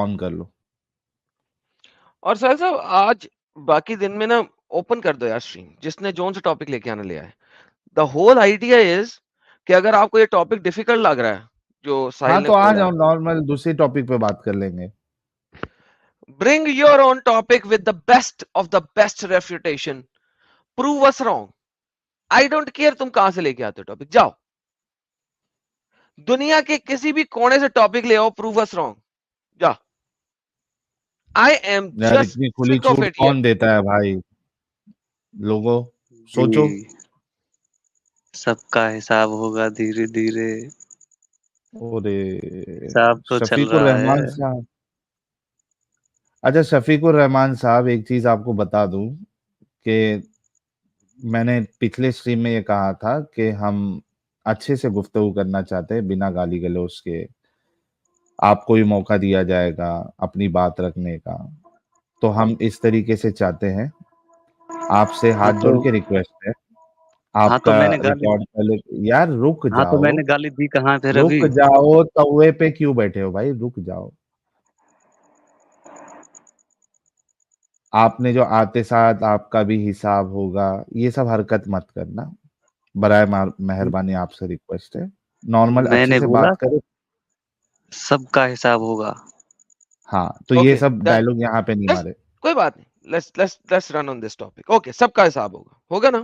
آن کر لو. اور سہیل صاحب آج باقی دن میں نا اوپن کر دو یار اسٹریم, جس نے جون سے ٹاپک لے کے آنا لیا ہے. دا ہول آئیڈیا از کہ اگر آپ کو یہ ٹاپک ڈیفیکلٹ لگ رہا ہے جو ہاں ساحل نے تو آ بولا جاؤ, ہے, نارمل دوسری ٹاپک پہ بات کر لیں گے. Bring your own topic with the best of the best refutation, prove us wrong. I don't care تم کہاں سے لے کے آتے ہو ٹاپک, جاؤ دنیا کے کسی بھی کونے سے ٹاپک لے آؤ, پروو اس رانگ, جا. I am یار just اتنی کھلی sick of چھوٹ it here. کون دیتا ہے بھائی, لوگوں سوچو. جی سب کا حساب ہوگا دھیرے دھیرے, حساب تو چل شفیق رہا الرحمان ہے. صاحب, اچھا شفیق الرحمان صاحب ایک چیز آپ کو بتا دوں کہ میں نے پچھلے اسٹریم میں یہ کہا تھا کہ ہم اچھے سے گفتگو کرنا چاہتے ہیں بنا گالی گلوچ کے, آپ کو بھی موقع دیا جائے گا اپنی بات رکھنے کا, تو ہم اس طریقے سے چاہتے ہیں. آپ سے ہاں ہاتھ تو جوڑ کے ریکویسٹ ہے, ہاں آپ تو کا میں نے گالی ریکارڈ پہلے. یار رک ہاں تو میں جاؤ, نے گالی دی کہاں پھر ابھی. رک جاؤ, توے پہ کیوں بیٹھے ہو بھائی, رک جاؤ. آپ نے جو آتے ساتھ آپ کا بھی حساب ہوگا, یہ سب حرکت مت کرنا برائے مہربانی, آپ سے ریکویسٹ ہے. نارمل میں اچھے نے سے بولا بات کرو. سب کا حساب ہوگا. ہاں تو یہ Okay, سب done. ڈائلوگ یہاں پہ نہیں Let's, مارے. کوئی بات نہیں, let's run on this topic. Okay, سب کا حساب ہوگا نا.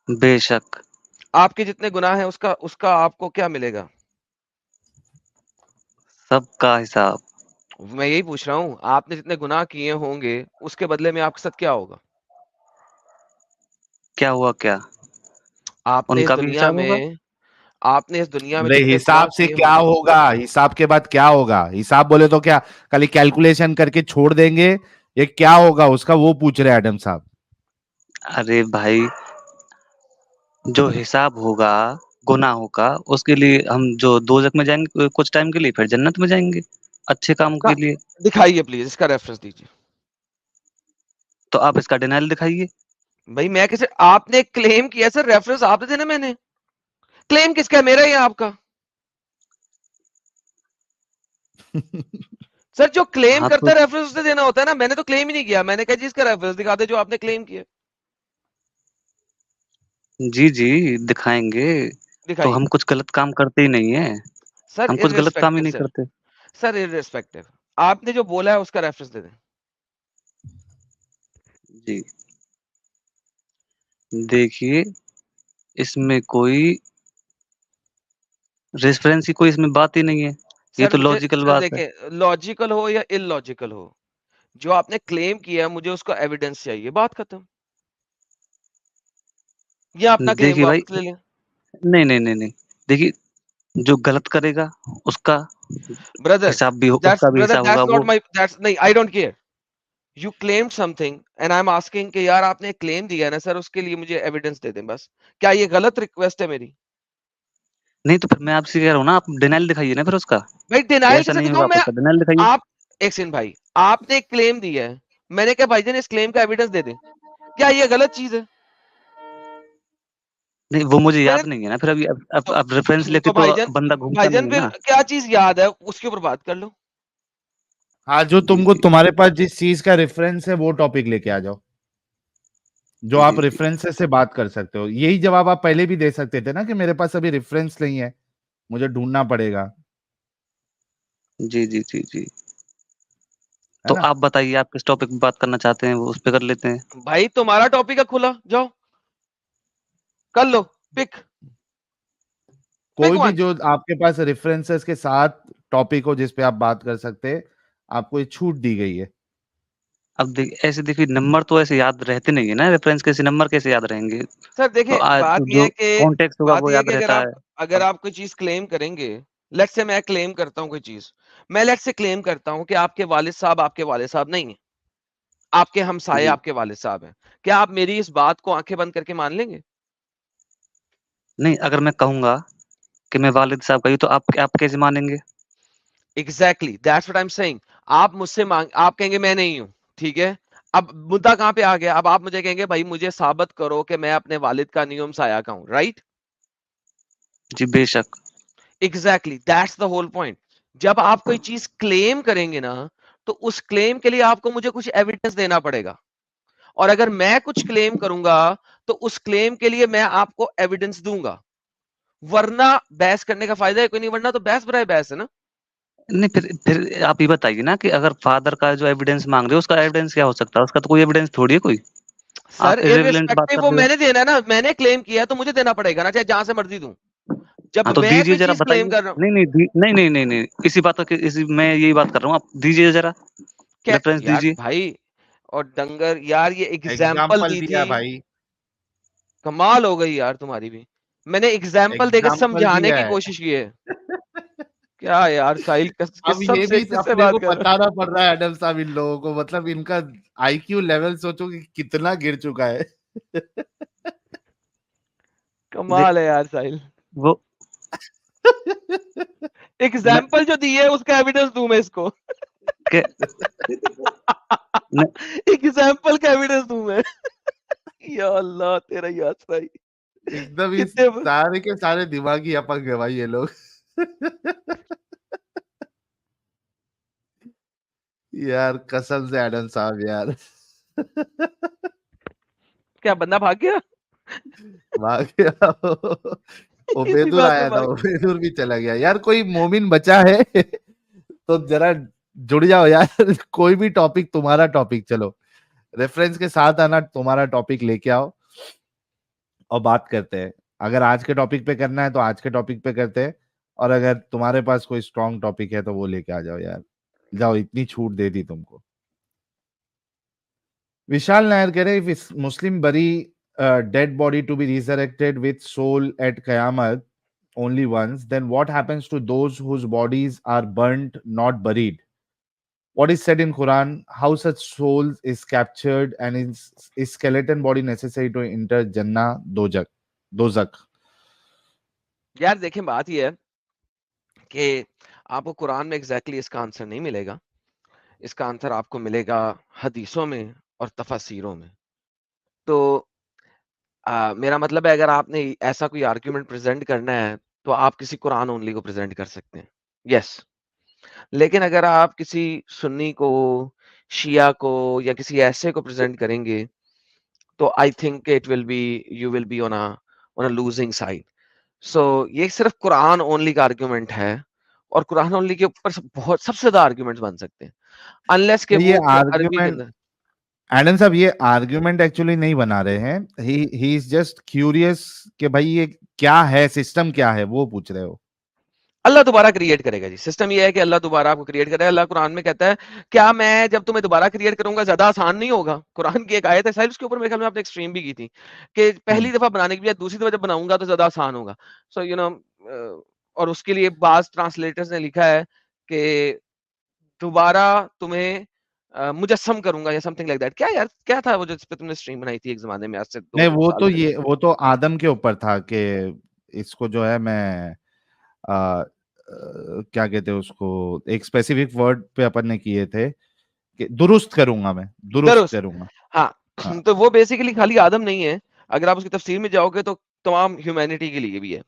بے شک. آپ کے جتنے گناہ ہیں اس کا آپ کو کیا ملے گا؟ سب کا حساب. میں یہی پوچھ رہا ہوں, آپ نے جتنے گناہ کیے ہوں گے اس کے بدلے میں آپ کے ساتھ کیا ہوگا؟ کیا ہوا کیا؟ آپ نے ان اس کا بھی دنیا حساب میں ہوگا. جتنے گناہ حساب سے کیے کیا ہوں گے, ہوگا, حساب کے بعد کیا ہوگا, حساب بولے تو کیا کل کیلکولیشن کر کے چھوڑ دیں گے, یہ کیا ہوگا اس کا وہ پوچھ رہے ایڈم صاحب. ارے بھائی جو حساب ہوگا گناہوں کا, اس کے لیے ہم جو دوزخ میں جائیں گے کچھ ٹائم کے لیے, پھر جنت میں جائیں گے اچھے کاموں کے لیے. دکھائیے پلیز اس کا ریفرنس دیجیے. تو آپ اس کا ڈینائل دکھائیے. بھائی میں کیسے, آپ نے کلیم کیا سر, ریفرنس آپ دینا, میں نے کلیم کس کا, میرا یا آپ کا؟ سر جو کلیم ہاں تو کرتا ہے ریفرنس سے دینا ہوتا ہے نا, میں نے تو کلیم ہی نہیں کیا, میں نے کہا جی اس کا ریفرنس دکھا دے جو آپ نے کلیم کیا. جی جی دکھائیں گے. تو دکھائیے ہم کچھ غلط کام کرتے ہی نہیں ہیں, سر, ہم کچھ غلط کام ہی ارریسپیکٹو نہیں سر, کرتے. سر ارریسپیکٹو آپ نے جو بولا ہے اس کا ریفرنس دے دیں. جی دیکھیے اس میں کوئی ریفرنس کی کوئی اس میں بات ہی نہیں ہے, یہ سر تو مجھے, لاجیکل سر بات ہے. دیکھیں لاجیکل ہو یا ان لاجیکل ہو, جو آپ نے کلیم کیا مجھے اس کا ایویڈنس چاہیے, بات ختم. یا اپنا کلیم دیکھیے بھائی, واپس لے لیں. نہیں دیکھیے جو غلط کرے گا اس کا بردر حساب بھی اس کا بھی حساب ہوگا. that's وہ not my, that's نہیں, I don't care. You claimed something and I'm asking کہ یار آپ نے کلیم دیا ہے نا سر, اس کے لیے مجھے ایویڈنس دے دیں بس. کیا یہ غلط ریکویسٹ ہے میری؟ نہیں تو پھر میں آپ سے کہہ رہا ہوں نا, آپ ڈینائل دکھائیے نا پھر اس کا, بھائی کہ ڈینائل ایسا کیسے نہیں ہوگا, دکھاؤں آپ میں؟ اس کا ڈینائل دکھائیے. آپ ایک سن بھائی, آپ نے ایک کلیم دیا ہے, میں نے کہا بھائی جان اس کلیم کا ایویڈنس دے دیں, کیا یہ غلط چیز ہے؟ نہیں وہ مجھے میں یاد نے نہیں ہے نا, پھر ابھی اب ریفرنس لیتے تو تو بھائی جان, بندہ گھومتا بھائی نہیں جان ہے پھر نا. کیا چیز یاد ہے اس کے اوپر بات کر لو. ہاں جو جی تم کو جی تمہارے پاس جس چیز کا ریفرنس ہے وہ ٹاپک لے کے آ جاؤ, جو جی آپ جی ریفرنس سے بات کر سکتے ہو. یہی جواب آپ پہلے بھی دے سکتے تھے نا کہ میرے پاس ابھی ریفرنس نہیں ہے, مجھے ڈھونڈنا پڑے گا, جی جی جی جی. ہے تو نا. آپ بتائیے آپ کس ٹاپک پہ بات کرنا چاہتے ہیں, وہ اس پہ کر لیتے ہیں. بھائی تمہارا ٹاپک ہے کھلا, جاؤ کر لو پک کوئی بھی ون. جو آپ کے پاس ریفرنسز کے ساتھ ٹاپک ہو جس پہ آپ بات کر سکتے, آپ کو یہ چھوٹ دی گئی ہے. اب ایسے دیکھیے نمبر تو ایسے یاد رہتے نہیں ہے نا, ریفرنس کیسے نمبر کیسے یاد رہیں گے. سر دیکھیں بات تو یہ جو ہے کہ کانٹیکٹ ہوگا وہ یاد رہتا ہے. اگر اب آپ کوئی چیز کلیم کریں گے, لیٹ سے میں کلیم کرتا ہوں کوئی چیز, میں لیٹ سے کلیم کرتا ہوں کہ آپ کے والد صاحب نہیں ہیں, آپ کے ہمسائے جی آپ کے والد صاحب ہیں, کیا آپ میری اس بات کو آنکھیں بند کر کے مان لیں گے؟ نہیں, اگر میں کہوں گا کہ میں والد صاحب کا ہوں تو آپ کیسے مانیں گے؟ Exactly that's what I am seeing. آپ مجھ سے آپ کہیں گے میں نہیں ہوں, ٹھیک ہے, اب مدعا کہاں پہ آ گیا, اب آپ مجھے کہیں گے بھائی مجھے ثابت کرو کہ میں اپنے والد کا نہیں ہوں, ہمسایہ کا ہوں, رائٹ؟ جی بے شک. Exactly that's the whole point. جب آپ کوئی چیز کلیم کریں گے نا تو اس کلیم کے لیے آپ کو مجھے کچھ ایویڈنس دینا پڑے گا, اور اگر میں کچھ کلیم کروں گا تو اس کلیم کے لیے میں آپ کو ایویڈنس دوں گا, ورنہ بحث کرنے کا فائدہ ہے کوئی نہیں, ورنہ تو بحث برائے بحث ہے نا. نہیں پھر آپ یہ بتائیے نا کہ اگر فادر کا جو ایویڈنس مانگ رہے ہو اس کا ایویڈنس کیا ہو سکتا ہے؟ اس کا تو کوئی ایویڈنس تھوڑی ہے کوئی. سر آپ irrelevant بات ارسپیکٹو کر وہ رہے ہو. میں نے دینا ہے نا, میں نے کلیم کیا تو مجھے دینا پڑے گا نا, چاہے جہاں سے مرضی دوں. جب ہاں تو میں دیجیے کوئی ذرا چیز بتائیے. کلیم کر رہا ہوں, نہیں اسی بات کا میں یہی بات کر رہا ہوں. آپ دیجیے ذرا ریفرنس یار دیجیے. بھائی اور ڈنگر یار یہ ایگزامپل ایگزامپل دی دیا تھی, بھائی, کمال ہو گئی یار تمہاری بھی. میں نے ایگزامپل دے کے ایگزامپل سمجھانے دیا کی ہے. کوشش کی ہے. کیا یار ساحل اب قسم یہ سے بھی کس سے اپنے بات کو کر رہا ہوں. بتانا پڑ رہا ہے ایڈم صاحب ان لوگوں کو, مطلب ان کا آئی کیو لیول سوچو کہ کتنا گر چکا ہے. کمال ہے یار ساحل. وہ میں ایگزامپل جو دی ہے اس کا ایویڈنس دوں میں اس کو, کہ ایگزامپل کا ایویڈنس دوں میں. یا اللہ تیرا یاد بھائی, ایک دم ہی کتنے سارے کے سارے دماغی اپنگ ہے بھائی یہ لوگ. یار قسم سے ایڈم صاحب یار. کیا بندہ بھاگ گیا, اسی عبیدور بات پہ آیا تھا, بھاگ گیا. عبیدور بھی چلا گیا. یار کوئی مومن بچا ہے تو ذرا جڑ جاؤ یار. کوئی بھی ٹاپک, تمہارا ٹاپک, چلو ریفرنس کے ساتھ آنا, تمہارا ٹاپک لے کے آؤ اور بات کرتے ہیں. اگر آج کے ٹاپک پہ کرنا ہے تو آج کے ٹاپک پہ کرتے ہیں, اور اگر تمہارے پاس کوئی اسٹرانگ ٹاپک ہے تو وہ لے کے آ جاؤ یار. جاؤ, اتنی چھوٹ دے دی تم کو. وشال نائر کہہ رہے مسلم بری dead body to be resurrected with soul at Qiyamah only once, then what happens to those whose bodies are burnt, not buried? What is said in Quran? How such souls is captured, and is skeleton body necessary to enter Jannah, Dozak? یار دیکھیں بات یہ ہے کہ آپ کو قرآن میں exactly اس کا آنسر نہیں ملے گا. اس کا آنسر آپ کو ملے گا حدیثوں میں اور تفاسیروں میں. تو میرا مطلب ہے اگر آپ نے ایسا کوئی آرگیومنٹ پریزنٹ کرنا ہے تو آپ کسی قرآن اونلی کو پریزنٹ کر سکتے ہیں, یس. لیکن اگر آپ کسی سنی کو, شیعہ کو یا کسی ایسے کو پریزنٹ کریں گے تو I think it will be, you will be on a losing side. So یہ صرف قرآن اونلی کا آرگیومنٹ ہے, اور قرآن اونلی کے اوپر بہت سب سے زیادہ آرگیومنٹس بن سکتے ہیں, انلیس کہ یہ وہ عربی کے آرگیومنٹ, اندر. ایڈم صاحب یہ آرگیومنٹ ایکچولی نہیں بنا رہے ہیں. ہی از جسٹ کیوریس کہ بھائی یہ کیا ہے, سسٹم کیا ہے, وہ پوچھ رہے ہو. اللہ دوبارہ کریٹ کرے گا جی. سسٹم یہ ہے کہ اللہ دوبارہ آپ کو کریٹ کرے. اللہ قرآن میں کہتا ہے کیا میں جب تمہیں دوبارہ کریٹ کروں گا زیادہ آسان نہیں ہوگا. قرآن کی ایک آیت ہے صاحب, اس کے اوپر میرے خیال میں آپ نے ایکسٹریم بھی کی تھی کہ پہلی دفعہ بنانے کی بجائے دوسری دفعہ جب بناؤں گا تو زیادہ آسان ہوگا. سو یو نو, اور اس کے لیے بعض ٹرانسلیٹرز نے لکھا ہے کہ دوبارہ تمہیں مجسم کروں گا یا سم تھنگ لائک دیٹ. کیا یار کیا تھا وہ جس پہ تم نے اسٹریم بنائی تھی ایک زمانے میں, آج سے 2 نہیں, سال پہلے؟ وہ تو آدم کے اوپر تھا کہ اس کو جو ہے میں کیا کہتے ہیں اس کو, ایک اسپیسیفک ورڈ پہ اپن نے کیے تھے کہ درست کروں گا, میں درست کروں گا. ہاں, ہاں, تو وہ بیسیکلی خالی آدم نہیں ہے. اگر آپ اس کی تفسیر میں جاؤ گے تو تمام ہیومینٹی کے لیے بھی ہے,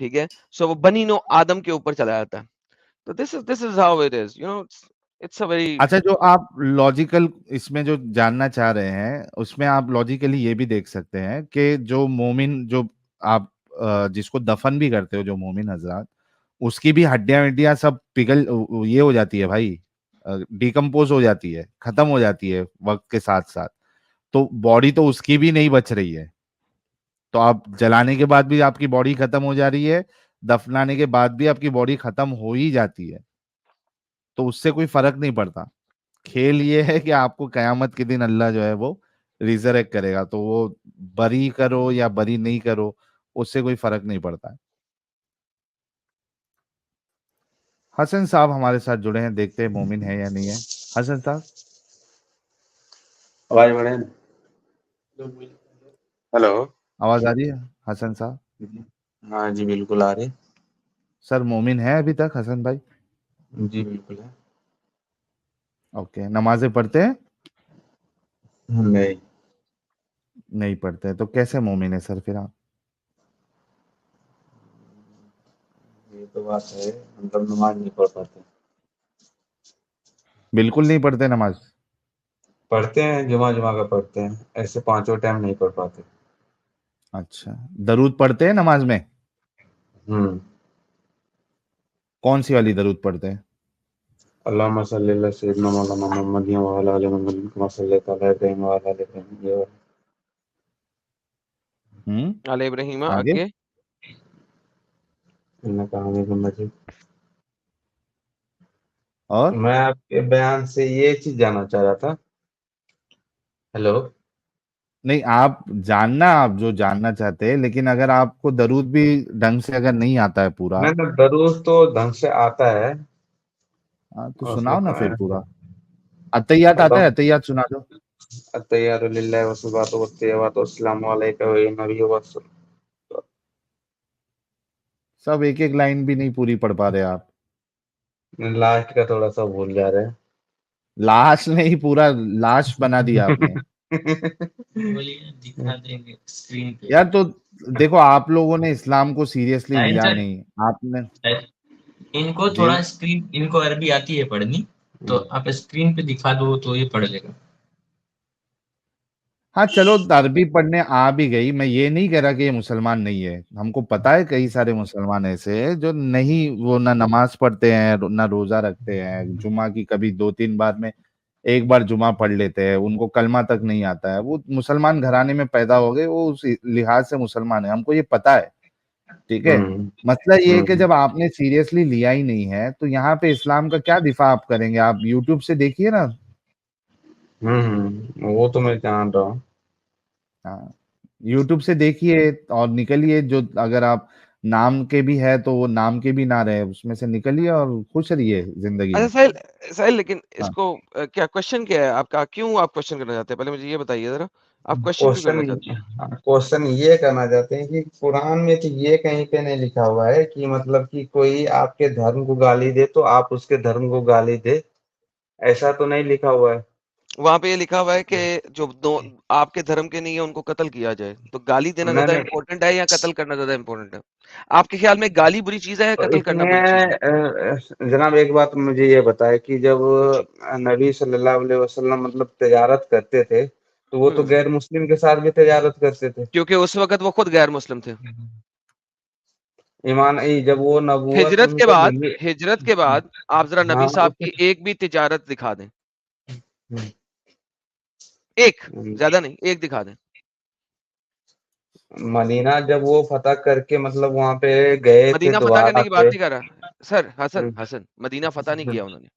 ٹھیک ہے. سو وہ بنی نو آدم کے اوپر چلا جاتا ہے. تو this is how it is, you know, it's a very. اچھا, جو آپ لاجیکل اس میں جو جاننا چاہ رہے ہیں اس میں آپ لاجیکلی یہ بھی دیکھ سکتے ہیں کہ جو مومن, جو آپ جس کو دفن بھی کرتے ہو, جو مومن حضرات, اس کی بھی ہڈیاں وڈیاں سب پگھل یہ ہو جاتی ہے بھائی, ڈیکمپوز ہو جاتی ہے, ختم ہو جاتی ہے وقت کے ساتھ ساتھ. تو باڈی تو اس کی بھی نہیں بچ رہی ہے. تو آپ جلانے کے بعد بھی آپ کی باڈی ختم ہو جا رہی ہے, دفنانے کے بعد بھی آپ کی باڈی ختم ہو ہی جاتی ہے. تو اس سے کوئی فرق نہیں پڑتا. کھیل یہ ہے کہ آپ کو قیامت کے دن اللہ جو ہے وہ ریزریکٹ کرے گا, تو وہ بری کرو یا بری نہیں کرو اس سے کوئی فرق نہیں پڑتا ہے. حسن صاحب ہمارے ساتھ جڑے ہیں, دیکھتے ہیں مومن ہے یا نہیں ہے. حسن صاحب آواز بڑھے. ہلو, آواز آ رہی ہے حسن صاحب؟ ہاں جی بالکل آ رہے. سر مومن ہے ابھی تک حسن بھائی؟ جی بالکل ہے. اوکے, نمازیں پڑھتے ہیں؟ نہیں. نہیں پڑھتے, تو کیسے مومن ہے سر پھر آپ؟ تو بات ہے مطلب نماز نہیں پڑھ پاتے. بالکل نہیں پڑھتے نماز. پڑھتے ہیں جمعہ کا پڑھتے ہیں, ایسے 5 ٹائم نہیں پڑھ پاتے. اچھا, درود پڑھتے ہیں نماز میں؟ کون سی والی درود پڑھتے ہیں؟ اللہم صلی اللہ سیدنا مولانا محمد وعلی آل محمد کما صلیت علی ابراہیم وعلی آل ابراہیم. یہ علی ابراہیم آگے آگے. انکا حمید مجید. اور میں آپ کے بیان سے یہ چیز جاننا چاہ رہا تھا. ہیلو. نہیں, آپ جو جاننا چاہتے ہیں, لیکن اگر آپ کو درود بھی ڈھنگ سے اگر نہیں آتا ہے پورا, نہیں درود تو ڈھنگ سے آتا ہے. تو سناؤ نا پھر پورا. عطیات آتا ہے, عطیات سنا دو. التحیات للہ والصلاۃ والطیبات والسلام علیک ایھا النبی ورسول. سب ایک ایک لائن بھی نہیں پوری پڑھ پا رہے آپ. لاسٹ کا تھوڑا سا بھول جا رہے ہیں. لاش نہیں, پورا لاش بنا دیا آپ نے. دکھا دیں گے اسکرین پہ. یار تو دیکھو, آپ لوگوں نے اسلام کو سیریسلی لیا نہیں. آپ نے ان کو تھوڑا اسکرین, ان کو عربی آتی ہے پڑھنی, تو آپ اسکرین پہ دکھا دو تو یہ پڑھ لے گا. ہاں چلو, عربی پڑھنے آ بھی گئی. میں یہ نہیں کہہ رہا کہ یہ مسلمان نہیں ہے. ہم کو پتا ہے کئی سارے مسلمان ایسے ہیں جو نہیں, وہ نہ نماز پڑھتے ہیں نہ روزہ رکھتے ہیں. جمعہ کی کبھی 2-3 بار میں ایک بار جمعہ پڑھ لیتے ہیں. ان کو کلمہ تک نہیں آتا ہے. وہ مسلمان گھرانے میں پیدا ہو گئے, وہ اس لحاظ سے مسلمان ہے. ہم کو یہ پتا ہے, ٹھیک ہے. مسئلہ یہ ہے کہ جب آپ نے سیریسلی لیا ہی نہیں ہے تو یہاں پہ اسلام کا کیا دفاع آپ کریں گے؟ آپ یوٹیوب سے دیکھیے نا. وہ تو میں جان رہا ہوں. ہاں, یوٹیوب سے دیکھیے اور نکلیے. جو اگر آپ نام کے بھی ہے تو وہ نام کے بھی نہ رہے, اس میں سے نکلیے اور خوش رہیے زندگی میں. اچھا سہیل, لیکن اس ہاں. کو کیا کوشچن کیا ہے آپ کا؟ کیوں آپ کوشچن کرنا چاہتے ہیں؟ پہلے مجھے یہ بتائیے ذرا, آپ کوشچن کیوں کرنا چاہتے ہیں؟ کوشچن یہ کرنا چاہتے ہیں کہ قرآن میں تو یہ کہیں پہ نہیں لکھا ہوا ہے کہ مطلب کہ کوئی آپ کے دھرم کو گالی دے تو آپ اس کے دھرم کو گالی دے. ایسا تو نہیں لکھا ہوا ہے. وہاں پہ یہ لکھا ہوا ہے کہ جو آپ کے دھرم کے نہیں ہے ان کو قتل کیا جائے. تو گالی دینا زیادہ امپورٹنٹ ہے یا قتل کرنا زیادہ امپورٹنٹ ہے آپ کے خیال میں؟ گالی بری چیز ہے یا قتل اس کرنا میں بری چیز ہے؟ جناب ایک بات مجھے یہ بتائے کہ جب نبی صلی اللہ علیہ وسلم مطلب تجارت کرتے تھے تو وہ تو غیر مسلم کے ساتھ بھی تجارت کرتے تھے, کیونکہ اس وقت وہ خود غیر مسلم تھے. ایمان جب وہ نبوت ہجرت ان کے کو بعد, ملی. ہجرت کے بعد آپ ذرا نبی صاحب کی ایک بھی تجارت دکھا دیں. ایک, زیادہ نہیں, ایک دکھا دیں. مدینہ جب وہ فتح کر کے مطلب وہاں پہ گئے تھے مدینہ فتح کرنے دوبارہ کی بات سے. نہیں کر رہا سر. حسن مدینہ فتح نہیں کیا انہوں نے.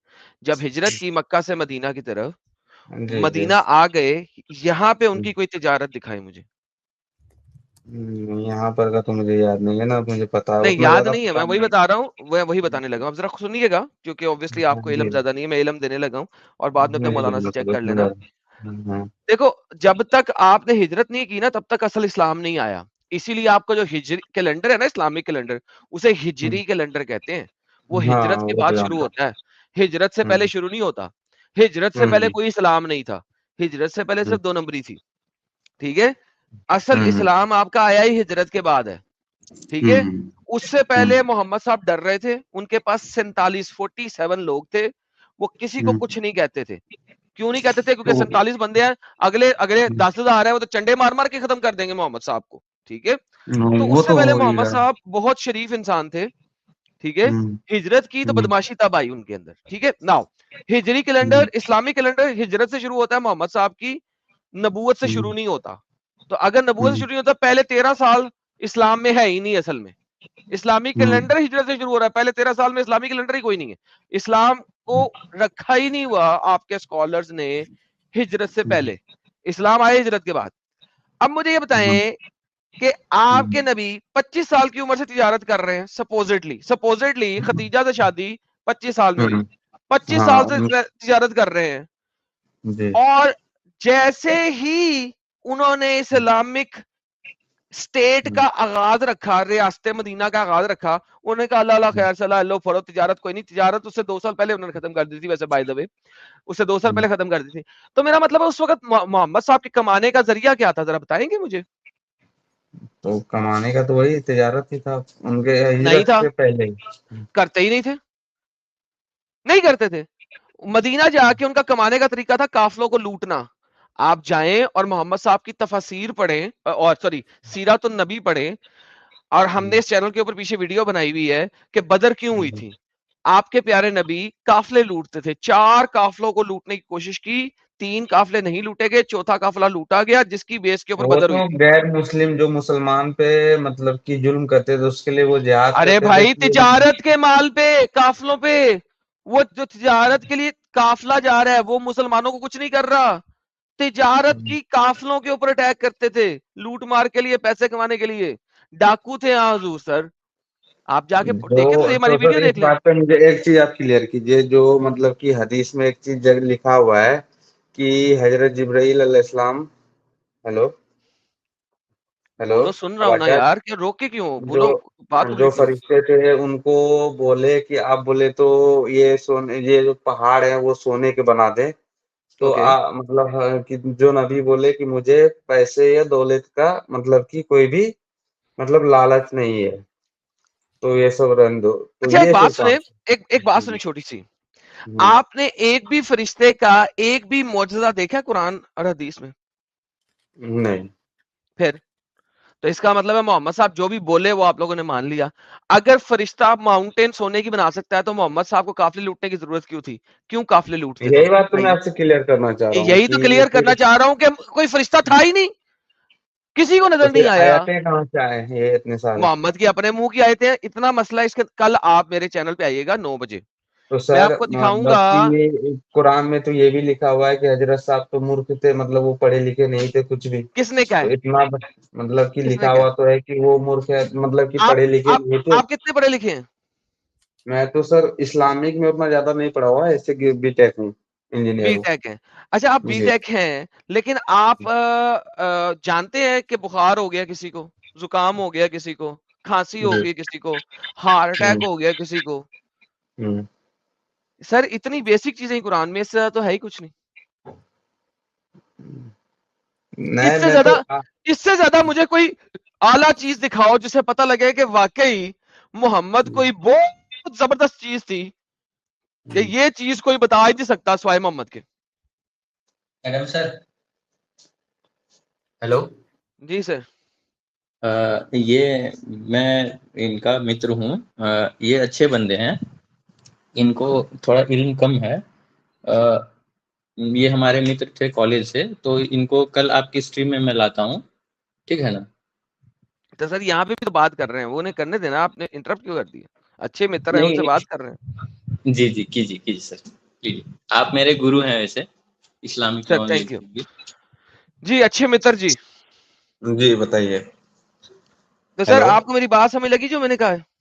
جب ہجرت کی مکہ سے مدینہ کی طرف, جی مدینہ آ گئے, یہاں پہ ان کی کوئی تجارت دکھائی مجھے. یہاں پر کا تو مجھے یاد نہیں ہے نا, مجھے پتا نہیں اتنا یاد زیادہ نہیں ہے, پتا میں وہی نہیں. بتا رہا ہوں, وہی بتانے لگا. اب ذرا سنیے گا, کیونکہ اوبویسلی آپ کو علم زیادہ نہیں ہے, میں علم دینے لگا ہوں اور بعد میں اپنے مولانا سے چیک کر لینا. دیکھو, جب تک آپ نے ہجرت نہیں کی نا تب تک اصل اسلام نہیں آیا. اسی لیے آپ کا جو ہجری کیلنڈر ہے نا, اسلامک کیلنڈر, اسے ہجری کیلنڈر کہتے ہیں. وہ ہجرت کے بعد شروع ہوتا ہے, ہجرت سے پہلے شروع نہیں ہوتا. ہجرت سے پہلے کوئی اسلام نہیں تھا, ہجرت سے پہلے صرف 2 نمبری تھی. ٹھیک ہے, اصل اسلام آپ کا آیا ہی ہجرت کے بعد ہے. ٹھیک ہے, اس سے پہلے محمد صاحب ڈر رہے تھے. ان کے پاس 47 لوگ تھے, وہ کسی کو کچھ نہیں کہتے تھے. کیوں نہیں کہتے تھے؟ کیونکہ 47 بندے ہیں, اگلے 10,000 ہیں, وہ تو چنڈے مار مار کے ختم کر دیں گے محمد صاحب کو. ٹھیک ہے, تو وہ اس سے پہلے ہو ہی محمد رہا. صاحب بہت شریف انسان تھے. ٹھیک ہے, ہجرت کی تو بدماشی تب آئی ان کے اندر. ٹھیک ہے, ناؤ ہجری کیلنڈر, اسلامی کیلنڈر ہجرت سے شروع ہوتا ہے, محمد صاحب کی نبوت سے شروع نہیں ہوتا. تو اگر نبوت سے شروع نہیں ہوتا, پہلے 13 سال اسلام میں ہے ہی نہیں. اصل میں اسلامی کیلنڈر ہجرت سے شروع ہو رہا ہے, پہلے 13 سال میں اسلامی کیلنڈر ہی کوئی نہیں ہے. اسلام کو رکھا ہی نہیں ہوا آپ کے اسکالرز نے ہجرت سے پہلے, اسلام آئے ہجرت کے بعد. اب مجھے یہ بتائیں کہ آپ کے نبی 25 سال کی عمر سے تجارت کر رہے ہیں, سپوزٹلی خدیجہ سے شادی 25 سال میں ہوئی, 25 سال سے تجارت کر رہے ہیں. اور جیسے ہی انہوں نے اسلامک اسٹیٹ کا آغاز رکھا, ریاست مدینہ کا آغاز رکھا, انہوں نے کہا اللہ خیر صلاح اللہ فرو, تجارت کوئی نہیں. تجارت اس سے 2 سال پہلے انہوں نے ختم کر دی تھی ویسے, بائی دا وے اس سے 2 سال پہلے ختم کر دی تھی. تو میرا مطلب ہے اس وقت محمد صاحب کے کمانے کا ذریعہ کیا تھا, ذرا بتائیں گے مجھے؟ تو کمانے کا تو وہی تجارت ہی تھا ان کے نہیں ہجرت تھا, سے پہلے ہی. کرتے ہی نہیں تھے, نہیں کرتے تھے. مدینہ جا کے ان کا کمانے کا طریقہ تھا قافلوں کو لوٹنا. آپ جائیں اور محمد صاحب کی تفاسیر پڑھیں, اور سوری سیرت النبی پڑھیں, اور ہم نے اس چینل کے اوپر پیچھے ویڈیو بنائی ہوئی ہے کہ بدر کیوں ہوئی تھی. آپ کے پیارے نبی قافلے لوٹتے تھے, 4 قافلوں کو لوٹنے کی کوشش کی, 3 قافلے نہیں لوٹے گئے, چوتھا قافلہ لوٹا گیا جس کی بیس کے اوپر وہ بدر تو ہوئی تھی. غیر مسلم جو مسلمان پہ مطلب کہ ظلم کرتے تھے اس کے لیے وہ جہاد ارے کرتے تھے, بھائی اس لیے تجارت کے مال پہ, قافلوں پہ, وہ جو تجارت کے لیے قافلہ جا رہا ہے وہ مسلمانوں کو کچھ نہیں کر رہا, تجارت کی قافلوں کے اوپر اٹیک کرتے تھے, لوٹ مار کے لیے, پیسے کمانے کے لیے. ڈاکو تھے ہاں حضور سر, آپ جا کے دیکھیں تو ہماری تو ویڈیو سر اس دیکھ لیں. بات پہ مجھے ایک چیز آپ کلیئر کیجئے, جو مطلب کہ حدیث میں ایک چیز لکھا ہوا ہے کہ حضرت جبرائیل علیہ السلام, ہیلو ہیلو بولو, سن رہا ہوں نا آواز, یار, کہ روک کے کیوں جو بولو, بات جو کمپلیٹ کرو. فرشتے تھے ان کو بولے کہ آپ بولے تو یہ سونے, یہ جو پہاڑ ہیں وہ سونے کے بنا دیں, تو اوکے, مطلب کہ جو نبی بولے کہ مجھے پیسے یا دولت کا مطلب کہ کوئی بھی مطلب لالچ نہیں ہے, تو یہ سب رہنے دو, تو اچھا ایک یہ بات پھر سنیں, کہاں ایک بات سنیں سے؟ چھوٹی سی. آپ نے ایک بھی فرشتے کا ایک بھی معجزہ دیکھا قرآن اور حدیث میں؟ نہیں. پھر تو اس کا مطلب ہے محمد صاحب جو بھی بولے وہ آپ لوگوں نے مان لیا. اگر فرشتہ ماؤنٹین سونے کی بنا سکتا ہے تو محمد صاحب کو قافلے لوٹنے کی ضرورت کیوں تھی؟ کیوں قافلے لوٹتے تھے؟ یہی بات تو میں بتائیے. آپ سے کلیئر کرنا چاہ رہا ہوں یہی تو کہ کلیئر پھر کرنا چاہ رہا ہوں کہ کوئی فرشتہ تھا ہی نہیں, کسی کو تو نظر پھر نہیں آیا. آیاتیں کہاں سے آئے ہیں یہ اتنے سارے؟ محمد کی اپنے منہ کی آئے تھے. اتنا مسئلہ اس کے, کل آپ میرے چینل پہ آئیے گا 9 بجے, تو میں سر آپ کو دکھاؤں مطلب گا. کہ قرآن میں تو یہ بھی لکھا ہوا ہے کہ حضرت صاحب تو مورخ تھے, مطلب وہ پڑھے لکھے نہیں تھے کچھ بھی, کس نے کہا تو ہے, اتنا مطلب کہ کس نے لکھا کہا ہوا ہے؟ تو ہے کہ وہ مورخ ہے, مطلب کہ آپ پڑھے لکھے آپ نہیں تھے. آپ کتنے پڑھے لکھے ہیں؟ میں تو سر اسلامک میں اتنا زیادہ نہیں پڑھا ہوا ہے, ایسے بی ٹیک ہوں, انجینئر بی ہوں. ٹیک ہیں, اچھا آپ بی جی ٹیک ہیں, لیکن آپ جانتے ہیں کہ بخار ہو گیا کسی کو, زکام ہو گیا کسی کو, کھانسی ہو جی. گئی کسی کو, ہارٹ اٹیک ہو گیا کسی کو. سر اتنی بیسک چیزیں قرآن میں, اس سے زیادہ تو ہے ہی کچھ نہیں. اس نہیں سے میں تو زیادہ, اس سے زیادہ مجھے کوئی اعلیٰ چیز دکھاؤ جسے پتہ لگے کہ واقعی محمد کوئی بہت زبردست چیز تھی, کہ یہ چیز کوئی بتا ہی نہیں سکتا سوائے محمد کے. ایڈم سر, ہیلو, جی سر. یہ میں ان کا متر ہوں, یہ اچھے بندے ہیں, ان کو تھوڑا علم کم ہے. یہ ہمارے متر تھے کالج سے, تو ان کو کل آپ کی اسٹریم میں لاتا ہوں, ٹھیک ہے نا؟ تو سر یہاں پہ بھی تو بات کر رہے ہیں, وہ انہیں کرنے دینا, آپ نے انٹرپٹ کیوں کر دیا؟ اچھے متر ہیں, ان سے نہیں, بات کر رہے ہیں. جی جی کیجیے سر, کیجیے. آپ میرے گرو ہیں ویسے Islamic sir knowledge thank you. کی. جی اچھے متر جی. جی بتائیے. تو سر ہیلو, آپ کو میری بات سمجھ لگی جو میں نے کہا ہے؟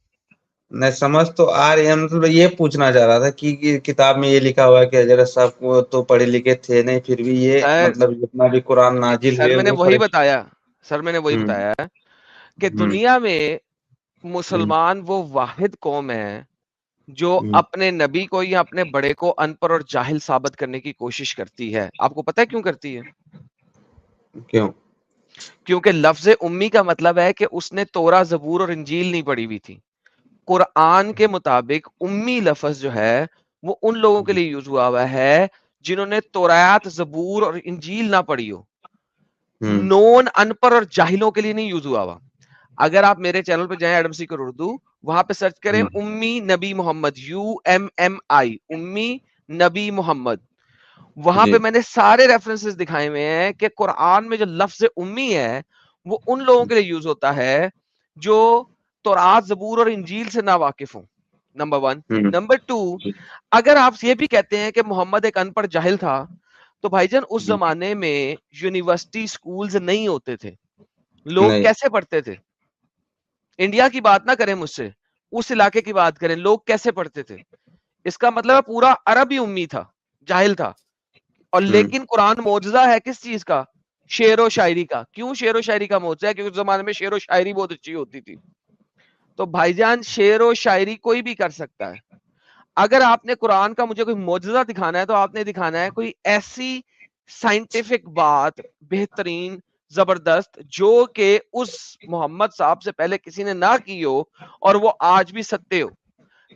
نہیں سمجھ تو آ رہی ہے, مطلب یہ پوچھنا چاہ رہا تھا کہ کتاب میں یہ لکھا ہوا ہے کہ حضرت صاحب کو تو پڑھے لکھے تھے نہیں, پھر بھی یہ سر مطلب جتنا بھی قرآن نازل سر ہوئے میں نے وہ وہی بتایا, سر میں نے وہی ہوں بتایا کہ ہوں دنیا میں ہوں مسلمان وہ واحد قوم ہے جو ہوں اپنے نبی کو یا اپنے بڑے کو ان پڑھ اور جاہل ثابت کرنے کی کوشش کرتی ہے. آپ کو پتہ ہے کیوں کرتی ہے؟ کیوں؟ کیونکہ لفظ امی کا مطلب ہے کہ اس نے تورا زبور اور انجیل نہیں پڑھی ہوئی تھی. قرآن کے مطابق امی لفظ جو ہے وہ ان لوگوں کے لیے یوز ہوا ہے جنہوں نے تورات, زبور اور انجیل نہ پڑھی ہو. ہوں نون ان پڑھ اور جاہلوں کے لیے نہیں یوز ہوا. اگر آپ میرے چینل پہ جائیں ایڈم سیکر اردو, وہاں پہ سرچ کریں امی نبی محمد, UMMI, امی نبی محمد, وہاں جی پہ میں نے سارے ریفرنسز دکھائے ہوئے ہیں کہ قرآن میں جو لفظ امی ہے وہ ان لوگوں کے لیے یوز ہوتا ہے جو تورات, زبور اور انجیل سے نا واقف ہوں. نمبر 1. نمبر 2, اگر آپ یہ بھی کہتے ہیں کہ محمد ایک ان پڑھ جاہل تھا, تو بھائی جان اس زمانے میں یونیورسٹی سکولز نہیں ہوتے تھے, لوگ نہیں کیسے پڑھتے تھے؟ انڈیا کی بات نہ کریں مجھ سے, اس علاقے کی بات کریں, لوگ کیسے پڑھتے تھے؟ اس کا مطلب ہے پورا عرب ہی امی تھا, جاہل تھا. اور لیکن قرآن معجزہ ہے کس چیز کا؟ شعر و شاعری کا. کیوں شعر و شاعری کا معجزہ ہے؟ کیونکہ اس زمانے میں شعر و شاعری بہت اچھی ہوتی تھی. تو بھائی جان شعر و شاعری کوئی بھی کر سکتا ہے. اگر آپ نے قرآن کا مجھے کوئی معجزہ دکھانا ہے تو آپ نے دکھانا ہے کوئی ایسی سائنٹیفک بات, بہترین, زبردست جو کہ اس محمد صاحب سے پہلے کسی نے نہ کی ہو اور وہ آج بھی سکتے ہو,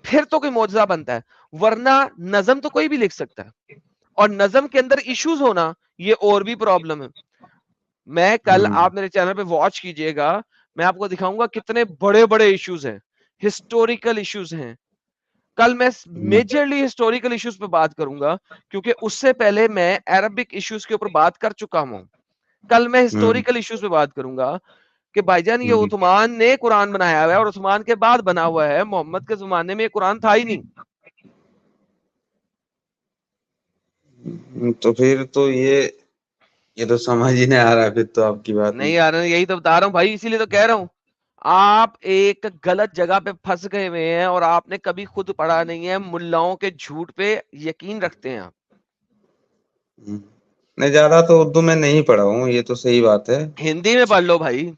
پھر تو کوئی معجزہ بنتا ہے, ورنہ نظم تو کوئی بھی لکھ سکتا ہے, اور نظم کے اندر ایشوز ہونا یہ اور بھی پرابلم ہے. میں کل, آپ میرے چینل پہ واچ کیجئے گا, میں آپ کو دکھاؤں گا کتنے بڑے بڑے ایشوز ہیں, ہسٹوریکل ایشوز ہیں. کل میں میجرلی ہسٹوریکل ایشوز پہ بات کروں گا, کیونکہ اس سے پہلے میں عربک ایشوز کے اوپر بات کر چکا ہوں. کل میں ہسٹوریکل ایشوز پہ بات کروں گا کہ بھائی جان یہ عثمان نے قرآن بنایا ہوا ہے اور عثمان کے بعد بنا ہوا ہے, محمد کے زمانے میں یہ قرآن تھا ہی نہیں. تو پھر تو یہ تو سمجھ ہی نہیں آ رہا ہے پھر تو آپ کی بات نہیں یار, یہی تو بتا رہا ہوں بھائی, اسی لیے تو کہہ رہا ہوں آپ ایک غلط جگہ پہ پھنس گئے ہوئے ہیں اور آپ نے کبھی خود پڑھا نہیں ہے, ملاؤں کے جھوٹ پہ یقین رکھتے ہیں آپ. نہیں, زیادہ تو اردو میں نہیں پڑھا ہوں, یہ تو صحیح بات ہے. ہندی میں پڑھ لو بھائی,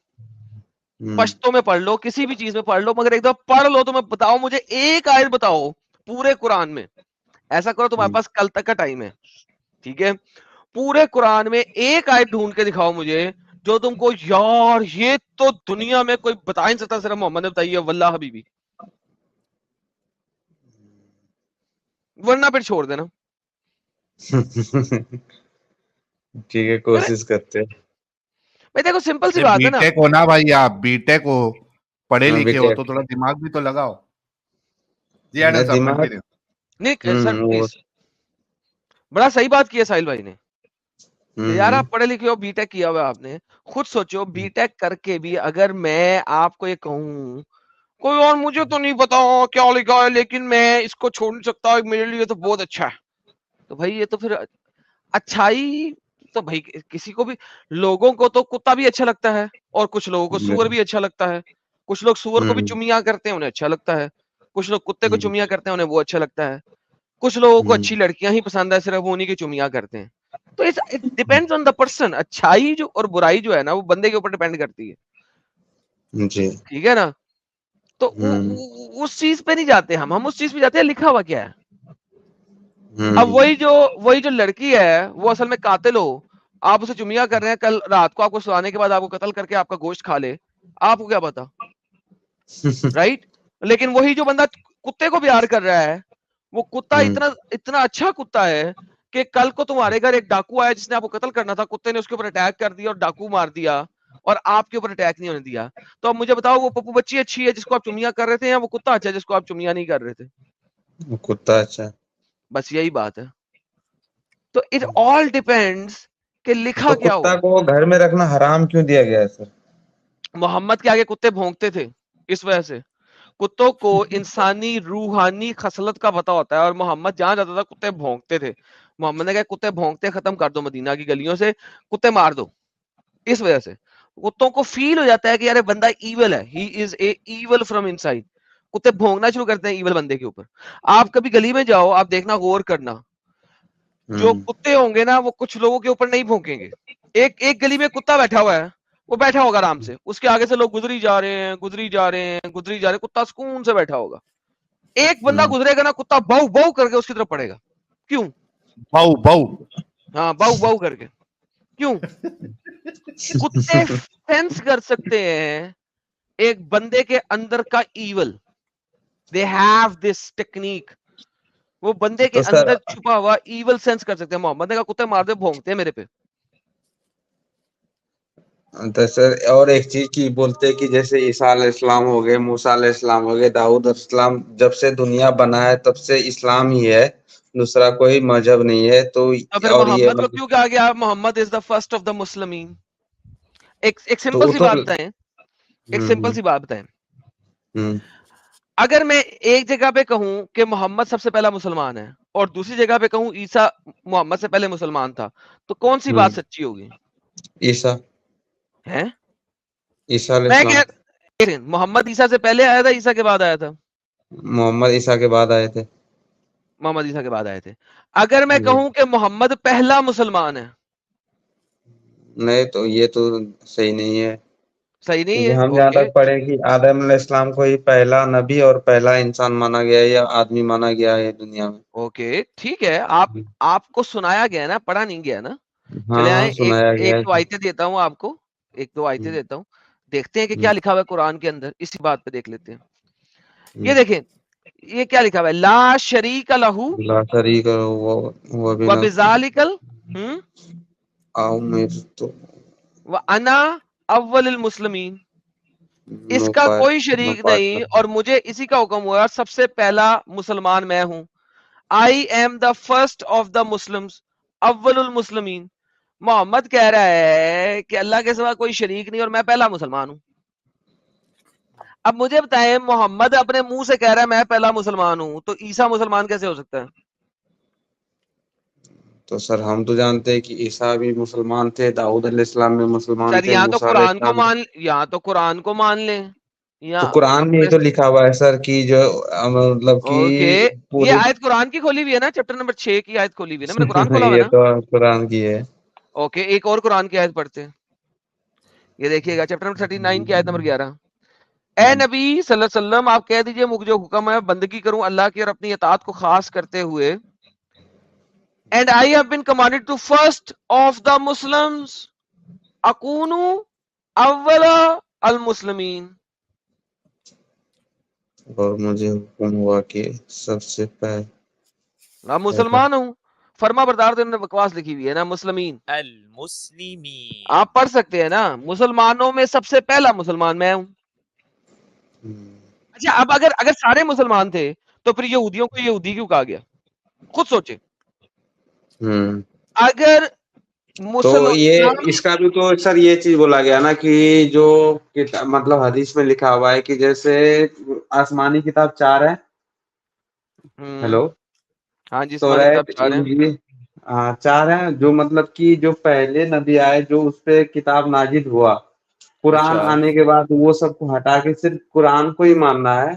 پشتو میں پڑھ لو, کسی بھی چیز میں پڑھ لو, مگر ایک دفعہ پڑھ لو تو میں بتاؤ مجھے ایک آیت بتاؤ پورے قرآن میں. ایسا کرو تمہارے پاس کل تک کا ٹائم ہے, ٹھیک ہے, پورے قرآن میں ایک آیت ڈھونڈ کے دکھاؤ مجھے جو تم کو یار یہ تو دنیا میں کوئی بتا ہی نہیں سکتا, صرف محمد نے بتائی ہے, واللہ حبیبی, ورنہ پھر چھوڑ دینا. ٹھیک ہے, کوشش کرتے. بھائی دیکھو سمپل سی بات بی ہے نا, ٹیک ہو نا بھائی, آپ بی ٹیک ہو, پڑھے ہاں لکھے ہو, بیٹے, تو تھوڑا دماغ بھی تو لگاؤ. جی ایڈم صاحب دماغ. کنٹینیو. نہیں سر پلیز, بڑا صحیح بات کیا ساحل بھائی نے کہ یار آپ پڑھے لکھے ہو, بی ٹیک کیا ہوا آپ نے, خود سوچو بی ٹیک کر کے بھی اگر میں آپ کو یہ کہوں کوئی اور مجھے تو نہیں پتا کیا لکھا ہے لیکن میں اس کو چھوڑ نہیں سکتا, میرے لیے تو بہت اچھا ہے, تو بھائی یہ تو پھر اچھائی تو بھائی کسی کو بھی, لوگوں کو تو کتا بھی اچھا لگتا ہے اور کچھ لوگوں کو سور بھی اچھا لگتا ہے, کچھ لوگ سور کو بھی چمیاں کرتے ہیں انہیں اچھا لگتا ہے, کچھ لوگ کتے کو چمیاں کرتے ہیں انہیں وہ اچھا لگتا ہے, کچھ لوگوں کو اچھی لڑکیاں ہی پسند ہے صرف وہ انہیں کی چمیاں کرتے ہیں. تو it depends on the person, اچھائی جو اور برائی جو ہے نا وہ بندے کے اوپر ڈیپینڈ کرتی ہے, جی ٹھیک ہے نا. تو اس چیز پہ نہیں جاتے ہم اس چیز پہ جاتے ہیں لکھا ہوا کیا ہے. اب وہی جو لڑکی ہے وہ اصل میں قاتل ہو, آپ اسے چمیاں کر رہے ہیں, کل رات کو آپ کو سلانے کے بعد آپ کو قتل کر کے آپ کا گوشت کھا لے, آپ کو کیا پتا, رائٹ. لیکن وہی جو بندہ کتے کو پیار کر رہا ہے, وہ کتا اتنا اچھا کتا ہے کہ کل کو تمہارے گھر ایک ڈاکو آیا جس نے آپ کو قتل کرنا تھا, کتے نے اس کے اوپر اٹیک کر دیا اور ڈاکو مار دیا اور آپ کے اوپر اٹیک نہیں ہونے دیا, تو اب مجھے بتاؤ وہ پپو بچی اچھی ہے جس کو آپ چمیاں کر رہے تھے, یا وہ کتا اچھا ہے جس کو آپ چمیاں نہیں کر رہے تھے. کتا اچھا. بس یہی بات ہے. تو اٹ آل ڈیپینڈس کہ لکھا تو کیا کتا ہوا ہے. کو گھر میں رکھنا حرام کیوں دیا گیا ہے سر؟ محمد کے آگے کتے بھونکتے تھے, اس وجہ سے کتوں کو انسانی روحانی خصلت کا پتہ ہوتا ہے, اور محمد جہاں جاتا تھا کتے بھونکتے تھے. محمد نے کہا کتے بھونکتے ختم کر دو, مدینہ کی گلیوں سے کتے مار دو. اس وجہ سے کتوں کو فیل ہو جاتا ہے کہ یار بندہ ایول ہے, ہی از اے ایول فرام انسائڈ. کتے بھونکنا شروع کرتے ہیں ایول بندے کے اوپر. آپ کبھی گلی میں جاؤ, آپ دیکھنا غور کرنا, جو کتے ہوں گے نا وہ کچھ لوگوں کے اوپر نہیں بھونکیں گے. ایک گلی میں کتا بیٹھا ہوا ہے, وہ بیٹھا ہوگا آرام سے, اس کے آگے سے لوگ گزری جا رہے ہیں, کتا سکون سے بیٹھا ہوگا. ایک بندہ گزرے گا نا, کتا باؤ باؤ کر کے اس کی طرف پڑے گا. کیوں؟ باؤ باؤ, ہاں باؤ باؤ کر کے. کیوں؟ کتے سینس کر سکتے ہیں ایک بندے کے اندر کا evil. They have this technique. وہ بندے کے تو سر اندر چھپا ہوا ایول سینس کر سکتے ہیں. محمد نے کہا کتے مار دے, بھونکتے ہیں میرے پہ. تو سر اور ایک چیز کی بولتے کہ جیسے عیسیٰ علیہ السلام ہو گئے, موسیٰ علیہ السلام ہو گئے, داؤد علیہ السلام, جب سے دنیا بنا ہے تب سے اسلام ہی ہے, دوسرا کوئی مذہب نہیں ہے. تو پھر اور یہ محمد کو کیوں کہا گیا محمد از دا فرسٹ آف دا مسلمین؟ ایک تو سمپل وہ سی تو بات بتائیں, ایک سمپل سی بات بتائیں. ہوں اگر میں ایک جگہ پہ کہوں کہ محمد سب سے پہلا مسلمان ہے اور دوسری جگہ پہ کہوں عیسیٰ محمد سے پہلے مسلمان تھا, تو کون سی بات سچی ہوگی؟ عیسیٰ ہے علیہ میں السلام. کہ محمد عیسیٰ سے پہلے آیا تھا, عیسیٰ کے بعد آیا تھا؟ محمد عیسیٰ کے بعد آئے تھے. محمد عیسیٰ کے بعد آئے تھے. اگر میں کہوں کہ محمد پہلا مسلمان ہے, نہیں تو یہ تو صحیح نہیں ہے, صحیح نہیں کیونکہ ہے. ہم جہاں اوکے تک پڑھے کہ آدم علیہ السلام کو ہی پہلا نبی اور پہلا انسان مانا گیا ہے, یا آدمی مانا گیا ہے دنیا میں. اوکے ٹھیک ہے, آپ کو سنایا گیا نا, پڑھا نہیں گیا نا. چلے ہاں آئیں ہاں سنایا گیا ایک ہے. تو آیتیں دیتا ہوں آپ کو, ایک دو آیتیں دیتا ہوں, دیکھتے ہیں کہ کیا لکھا ہوا ہے قرآن کے اندر, اسی بات پہ دیکھ لیتے ہیں. یہ دیکھیں یہ کیا لکھا ہوا ہے, لا شریک لہو لا شریک وہ بھی نہ وبذالک امرت وانا اول المسلمین, اس کا کوئی شریک نہیں اور مجھے اسی کا حکم ہوا, سب سے پہلا مسلمان میں ہوں. I am the first of the Muslims اول المسلمین. محمد کہہ رہا ہے کہ اللہ کے سوا کوئی شریک نہیں اور میں پہلا مسلمان ہوں. اب مجھے بتائیں, محمد اپنے منہ سے کہہ رہا ہے میں پہلا مسلمان ہوں, تو عیسیٰ مسلمان کیسے ہو سکتا ہے؟ تو سر ہم تو جانتے ہیں کہ عیسیٰ بھی مسلمان تھے, داؤد علیہ السلام بھی مسلمان سر تھے, یہاں تو موسیٰ علیہ قرآن کو السلام. مان, یہاں تو قرآن کو مان لیں تو یا قرآن میں یہ اپنے. تو لکھا ہوا ہے سر کہ جو مطلب کہ اوکے, یہ پورے آیت قرآن کی کھولی ہوئی ہے نا, چیپٹر نمبر 6 کی آیت کھولی ہوئی ہے نا, میں نے قرآن کھولا ہوا ہے یہ نا. تو قرآن کی ہے. اوکے, ایک اور قرآن کی آیت پڑھتے ہیں, یہ دیکھیے گا چیپٹر نمبر 39 کی آیت نمبر 11. اے نبی صلی اللہ علیہ وسلم آپ کہہ دیجئے مجھے جو حکم ہے بندگی کروں اللہ کی اور اپنی اطاعت کو خاص کرتے ہوئے. And I have been commanded to first of the Muslims اکونو اول المسلمین. اور مجھے حکم ہوا کہ سب سے میں مسلمان ہوں, فرما بردار. تو انہوں نے بکواس لکھی ہوئی ہے نا, مسلمین المسلمین. آپ پڑھ سکتے ہیں نا, مسلمانوں میں سب سے پہلا مسلمان میں ہوں. اچھا اب اگر سارے مسلمان تھے تو پھر یہودیوں کو یہودی کیوں کہا گیا؟ خود سوچے. اگر تو یہ مسلمان, اس کا بھی تو سر یہ چیز بولا گیا نا کہ جو مطلب حدیث میں لکھا ہوا ہے کہ جیسے آسمانی کتاب 4 ہے. ہیلو, ہاں جی, تو آسمانی کتاب 4 ہے. 4 ہیں جو مطلب کہ جو پہلے نبی آئے جو اس پہ کتاب نازل ہوا, قرآن اچھا آنے کے بعد وہ سب کو ہٹا کے صرف قرآن کو ہی ماننا ہے.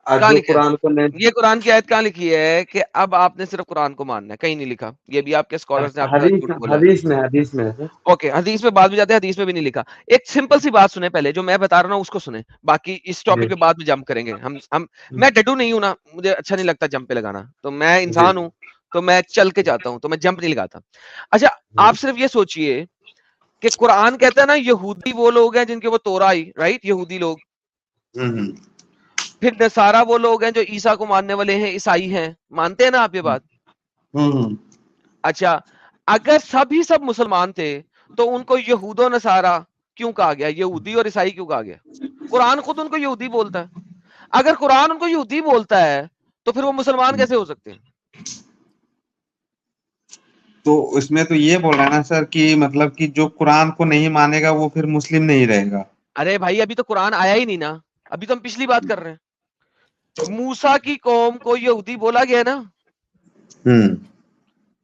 اور کہاں جو لکھا قرآن کو نہیں, ہے یہ قرآن کی آیت کہاں لکھی ہے کہ اب آپ نے صرف قرآن کو ماننا ہے؟ کہیں نہیں لکھا, یہ بھی آپ کے اسکالرز نے آپ کے ساتھ جھوٹ بولا ہے. حدیث میں ہے. اوکے, حدیث میں بعد میں جاتے ہیں, حدیث میں بھی نہیں لکھا. ایک سمپل سی بات سنیں پہلے, جو میں بتا رہا ہوں اس کو سنیں, باقی اس ٹاپک پہ بعد میں جمپ کریں گے ہم. میں ڈڈو نہیں ہوں نا, مجھے اچھا نہیں لگتا جمپ پہ لگانا, تو میں انسان ہوں تو میں چل کے جاتا ہوں, تو میں جمپ نہیں لگاتا. اچھا آپ صرف یہ سوچئے کہ قرآن کہتا ہے نا یہودی وہ لوگ ہیں جن کے وہ تورا آئی, رائٹ, یہودی لوگ. پھر نصارہ وہ لوگ ہیں جو عیسیٰ کو ماننے والے ہیں, عیسائی ہیں, مانتے ہیں نا آپ یہ بات؟ اچھا اگر سب مسلمان تھے تو ان کو یہود و نصارہ کیوں کہا گیا, یہودی اور عیسائی کیوں کہا گیا؟ قرآن خود ان کو یہودی بولتا ہے. اگر قرآن ان کو یہودی بولتا ہے تو پھر وہ مسلمان کیسے ہو سکتے ہیں؟ تو اس میں تو یہ بول رہا ہے نا سر کہ مطلب کہ جو قرآن کو نہیں مانے گا وہ پھر مسلم نہیں رہے گا. ارے بھائی ابھی تو قرآن آیا ہی نہیں نا, ابھی تو ہم پچھلی بات کر رہے ہیں. موسیٰ کی قوم کو یہودی بولا گیا نا.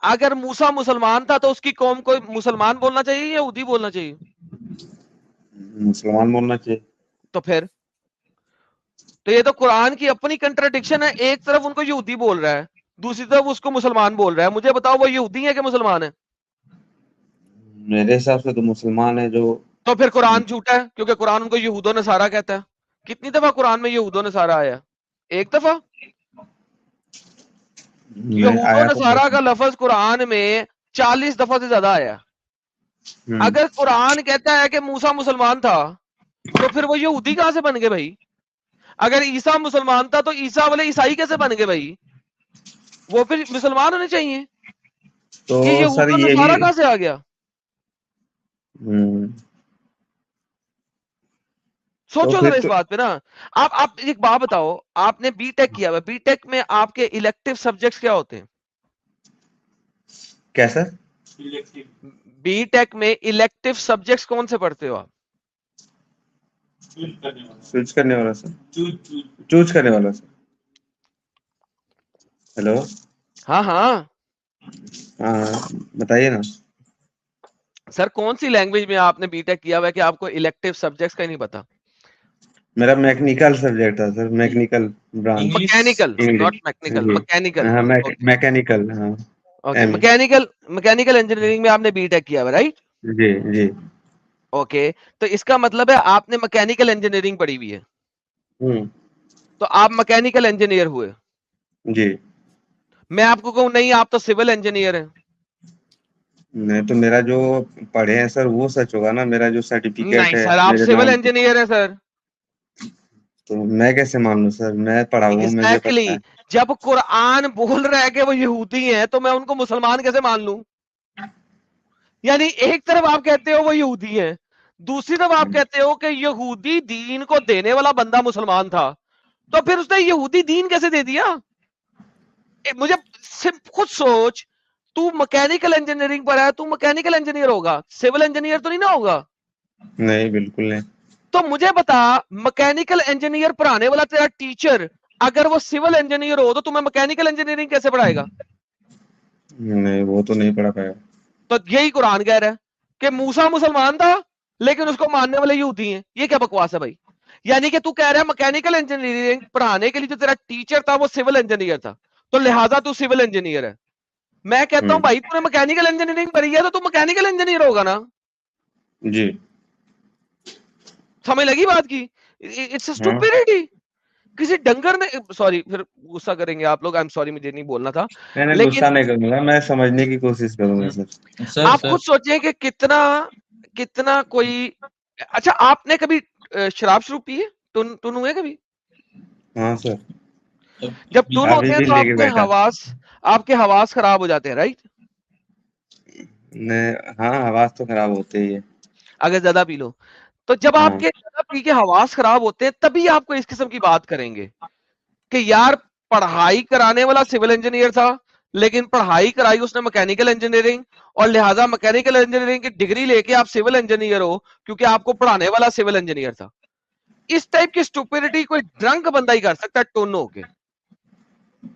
اگر موسیٰ مسلمان تھا تو اس کی قوم کو مسلمان بولنا چاہیے یا یہودی بولنا چاہیے؟ مسلمان بولنا چاہیے. تو پھر تو یہ تو قرآن کی اپنی کنٹراڈکشن ہے. ایک طرف ان کو یہودی بول رہا ہے, دوسری طرف اس کو مسلمان بول رہا ہے. مجھے بتاؤ وہ یہودی ہے کہ مسلمان ہے؟ میرے حساب سے تو مسلمان ہے. جو تو پھر قرآن جھوٹا ہے کیونکہ قرآن ان کو یہود و نصارہ کہتا ہے. کتنی دفعہ قرآن میں یہود و نصارہ آیا؟ ایک دفعہ. یہود و آیا تو نصارہ کا لفظ قرآن میں 40 دفعہ سے زیادہ آیا. اگر قرآن کہتا ہے کہ موسیٰ مسلمان تھا تو پھر وہ یہودی کہاں سے بن گئے بھائی؟ اگر عیسیٰ مسلمان تھا تو عیسیٰ والے عیسائی کیسے بن گئے بھائی؟ وہ پھر مسلمان ہونے چاہیے. تو یہ یہود سر و یہ نصارہ بھی کہاں سے آ گیا؟ سوچو ذرا اس بات پہ نا. آپ ایک بات بتاؤ, آپ نے بی ٹیک کیا ہوا, بی ٹیک میں آپ کے الیکٹیو سبجیکٹس کیا ہوتے ہیں؟ کیا سر؟ بی ٹیک میں الیکٹیو سبجیکٹس کون سے پڑھتے ہو آپ؟ چوز کرنے والا سر. چوز کرنے والا سر. ہیلو, ہاں ہاں ہاں بتائیے نا سر, کون سی لینگویج میں آپ نے بی ٹیک کیا ہوا ہے کہ آپ کو الیکٹیو سبجیکٹس کا ہی نہیں پتا؟ میرا میکنیکل سبجیکٹ تھا sir, mechanical branch. Mechanical, not mechanical, mechanical. Mechanical. ہاں اوکے, مکینیکل انجینئرنگ میں آپ نے بی ٹیک کیا ہوا, رائٹ؟ جی جی. اوکے, تو اس کا مطلب ہے آپ نے مکینیکل انجینئرنگ پڑھی ہوئی ہے, تو آپ مکینیکل انجینئر ہوئے. جی. میں آپ کو کہوں نہیں آپ تو سول انجینئر ہیں, نہیں تو میرا جو پڑھے ہیں سر وہ سچ ہوگا نا, میرا جو سرٹیفکیٹ نہیں ہے سر, آپ میرے سول نام, انجینئر ہیں سر. تو میں کیسے مان لوں سر, میں پڑھا ہوں, مجھے پتا ایگزیکٹلی, ہے. جب قرآن بول رہا ہے کہ وہ یہودی ہیں تو میں ان کو مسلمان کیسے مان لوں؟ یعنی ایک طرف آپ کہتے ہو وہ یہودی ہیں, دوسری طرف آپ کہتے ہو کہ یہودی دین کو دینے والا بندہ مسلمان تھا, تو پھر اس نے یہودی دین کیسے دے دیا؟ مجھے خود سوچ, تو مکینیکل انجینئرنگ پر ہے, تو مکینیکل انجینئر ہوگا, سول انجینئر تو نہیں نہ ہوگا. نہیں بالکل نہیں. تو مجھے بتا, مکینیکل انجینئر پڑھانے والا تیرا ٹیچر اگر وہ سول انجینئر ہو تو تمہیں مکینیکل انجینئرنگ کیسے پڑھائے گا؟ نہیں وہ تو نہیں پڑھا پائے گا. تو یہی قرآن کہہ رہا ہے کہ موسیٰ مسلمان تھا لیکن اس کو ماننے والے یہودی ہیں. یہ کیا بکواس ہے بھائی؟ یعنی کہ تو کہہ رہا ہے مکینیکل انجینئرنگ پڑھانے کے لیے جو تیرا ٹیچر تھا وہ سول انجینئر تھا, تو لہٰذا تو سول انجینئر ہے. میں کہتا ہوں بھائی تو نے مکینیکل انجینئرنگ پڑھی ہے تو مکینیکل انجینئر ہوگا نا. جی سمجھ لگی بات کی؟ It's stupidity. کسی ڈنگر نے, سوری پھر غصہ کریں گے آپ لوگ, آئی ایم سوری مجھے نہیں بولنا تھا, میں لیکن غصہ نہیں کروں گا, میں سمجھنے کی کوشش کروں گا سر. آپ خود سوچیں کہ کتنا کوئی. اچھا آپ نے کبھی شراب شروع پی ہے؟ ٹن ہوئے کبھی؟ ہاں سر, جب ٹن ابھی ہوتے ہیں بھی تو لے کے بیٹھا. آپ کے حواس خراب ہو جاتے ہیں, رائٹ؟ ہاں آواز تو خراب ہوتے ہی ہے. اگر زیادہ پی لو تو جب آپ کے زیادہ پی کے حواس خراب ہوتے ہیں تبھی آپ کو اس قسم کی بات کریں گے کہ یار پڑھائی کرانے والا سول انجینئر تھا لیکن پڑھائی کرائی اس نے مکینیکل انجینئرنگ, اور لہٰذا مکینیکل انجینئرنگ کی ڈگری لے کے آپ سول انجینئر ہو کیونکہ آپ کو پڑھانے والا سول انجینئر تھا. اس ٹائپ کی اسٹوپڈیٹی کوئی ڈرنک بندہ ہی کر سکتا ہے ٹون ہو کے,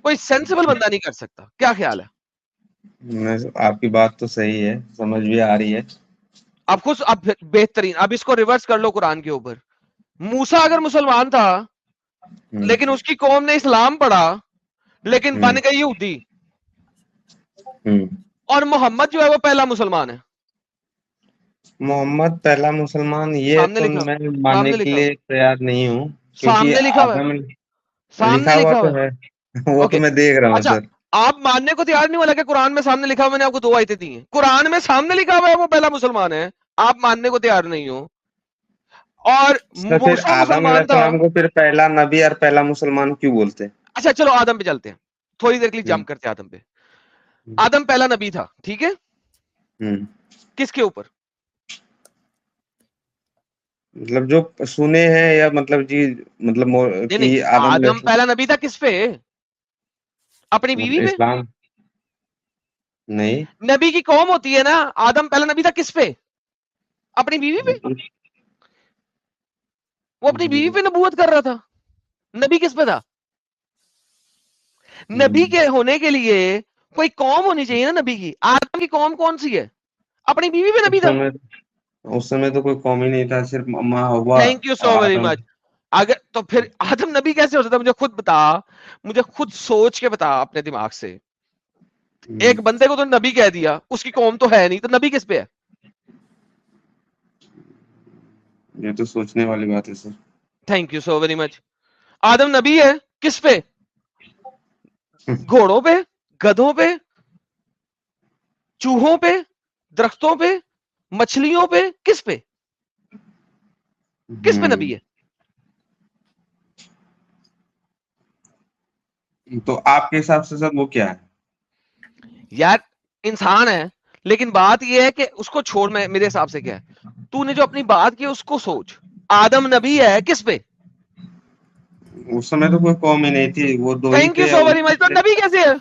کوئی سینسیبل بندہ نہیں کر سکتا. کیا خیال ہے؟ آپ کی بات تو صحیح ہے, سمجھ بھی آ رہی ہے. اب خود اب بہترین, اب اس کو ریورس کر لو قرآن کے اوپر. موسیٰ اگر مسلمان تھا لیکن اس کی قوم نے اسلام پڑھا لیکن بن گئی یہودی, اور محمد جو ہے وہ پہلا مسلمان ہے. محمد پہلا مسلمان, یہ سامنے تو لکھا, میں ماننے سامنے کے لکھا لیے تیار نہیں ہوں, کیونکہ سامنے لکھا ہوا ہے, آدم سامنے لکھا ہوا لکھا ہوا تو ہے. ہے, وہ اوکے تو میں دیکھ رہا ہوں اچھا, سر. آپ ماننے کو تیار نہیں ہوا کہ قرآن میں سامنے لکھا ہوا, میں نے آپ کو 2 آیتیں دی ہیں, قرآن میں سامنے لکھا ہوا ہے وہ پہلا مسلمان ہے, آپ ماننے کو تیار نہیں ہو. اور تو پھر موسیٰ آدم علیہ مسلمان تھا. السلام کو پھر پہلا نبی اور پہلا مسلمان کیوں بولتے ہیں؟ اچھا چلو آدم پہ چلتے ہیں, تھوڑی دیر کے لیے جمپ کرتے ہیں آدم پہ. آدم پہلا نبی تھا, ٹھیک ہے, کس کے اوپر؟ مطلب جو سنے ہیں یا مطلب جی مطلب نہیں, کہ آدم پہلا نبی تھا کس پہ؟ اپنی بیوی پہ. اسلام نہیں, نبی کی قوم ہوتی ہے نا, آدم پہلا نبی تھا کس پہ؟ اپنی بیوی پہ. وہ اپنی بیوی پہ نبوت کر رہا تھا. نبی کس پہ تھا؟ نبی کے ہونے کے لیے کوئی قوم ہونی چاہیے نا نبی کی. آدم کی قوم کون سی ہے؟ اپنی بیوی پہ نبی تھا. اس سمے تو کوئی قوم ہی نہیں تھا, صرف ماں ہوا. تھینک یو سو ویری مچ. اگر تو پھر آدم نبی کیسے ہو سکتا ہے؟ مجھے خود بتا, مجھے خود سوچ کے بتا اپنے دماغ سے. ایک بندے کو تو نبی کہہ دیا, اس کی قوم تو ہے نہیں, تو نبی کس پہ ہے؟ یہ تو سوچنے والی بات ہے sir. Thank you so very much. Adam نبی ہے کس پہ؟ گھوڑوں پہ, گدھوں پہ, چوہوں پہ, درختوں پہ, مچھلیوں پہ, کس پہ نبی ہے؟ تو آپ کے حساب سے سر وہ کیا ہے؟ یار انسان ہے, لیکن بات یہ ہے کہ اس کو چھوڑ, میں میرے حساب سے کیا ہے, تو نے جو اپنی بات کی اس کو سوچ. آدم نبی ہے کس پہ؟ اس سمے تو کوئی قوم ہی نہیں تھی, وہ 2 ہی تھینک یو تھے. سو ویری مچ. تو نبی کیسے ہے؟